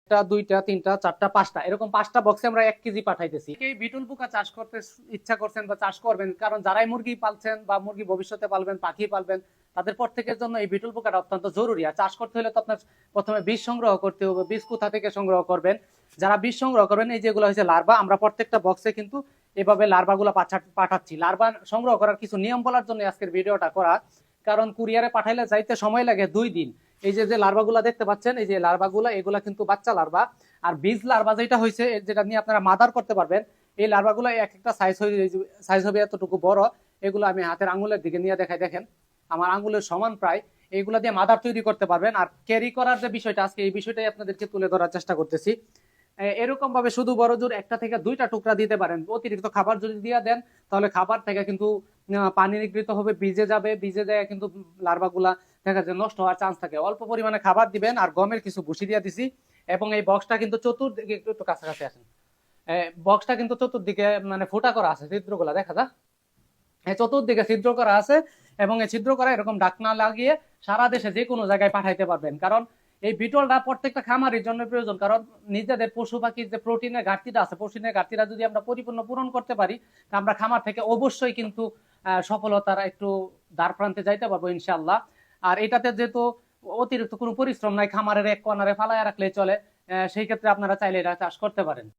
একটা, দুইটা, তিনটা, চারটা, পাঁচটা, এরকম 5টা বক্সে আমরা 1 কেজি পাঠাইতেছি। এই বিটল পোকা চাষ করতে ইচ্ছা করছেন বা চাষ করবেন, কারণ যারাই মুরগি পালছেন বা মুরগি ভবিষ্যতে পালবেন, পাখি পালবেন, তাদের প্রত্যেকের জন্য এই বিটল পোকাটা অত্যন্ত জরুরি। আর চাষ করতে হলে তো আপনার প্রথমে বীজ সংগ্রহ করতে হবে। বীজ কোথা থেকে সংগ্রহ করবেন? যারা বীজ সংগ্রহ করবেন, এই যেগুলো হচ্ছে লার্ভা, আমরা প্রত্যেকটা বক্সে কিন্তু এভাবে লার্ভাগুলো পাঠাচ্ছি। লার্ভা সংগ্রহ করার কিছু নিয়ম বলার জন্য আজকের ভিডিওটা করা, কারণ কুরিয়ারে পাঠাইলে যাইতে সময় লাগে 2 দিন। এই যে লার্ভাগুলা দেখতে পাচ্ছেন, এই যে লার্ভাগুলা, এগুলা কিন্তু বাচ্চা লার্ভা। আর বীজ লার্ভা যেটা হয়েছে, যেটা নিয়ে আপনারা মাদার করতে পারবেন, এই লার্ভাগুলো এক একটা সাইজ হবে এতটুকু বড়। এগুলো আমি হাতের আঙ্গুলের দিকে নিয়ে দেখাই, দেখেন আমার আঙ্গুলের সমান প্রায়। এইগুলা দিয়ে মাদার তৈরি করতে পারবেন। আর ক্যারি করার যে বিষয়টা, আজকে এই বিষয়টাই আপনাদেরকে তুলে ধরার চেষ্টা করতেছি। এরকম ভাবে শুধু বড় জোর 1টা থেকে 2টা টুকরা দিতে পারেন। অতিরিক্ত খাবার যদি দিয়ে দেন, তাহলে খাবার থেকে কিন্তু পানি নিগৃহীত হবে, ভিজে যাবে। ভিজে যায় কিন্তু লার্ভাগুলা দেখা যায় নষ্ট হওয়ার চান্স থাকে। অল্প পরিমাণে খাবার দিবেন। আর গমের কিছু ভুসি দিয়ে দিছি। এবং এই বক্সটা কিন্তু চতুর্দিকে, একটু কাছাকাছি আসেন, বক্সটা কিন্তু চতুর্দিকে মানে ফুটা করা আছে, ছিদ্রগুলা দেখা যায়, চতুর্দিকে ছিদ্র করা আছে। এবং এই ছিদ্র করা এরকম ঢাকনা লাগিয়ে সারা দেশে যে কোনো জায়গায় পাঠাইতে পারবেন। কারণ এই বিটলটা প্রত্যেকটা খামারের জন্য প্রয়োজন। কারণ নিজেদের পশু পাখির যে প্রোটিনের ঘাটতিটা আছে, প্রোটিনের ঘাটতিটা যদি আমরা পরিপূর্ণ পূরণ করতে পারি, তা আমরা খামার থেকে অবশ্যই কিন্তু সফলতার একটু দ্বার প্রান্তে যাইতে পারবো ইনশাল্লাহ। আর এটাতে যেহেতু অতিরিক্ত কোনো পরিশ্রম নাই, খামারের এক কর্নারে ফালায় রাখলে চলে, সেই ক্ষেত্রে আপনারা চাইলে এটা চাষ করতে পারেন।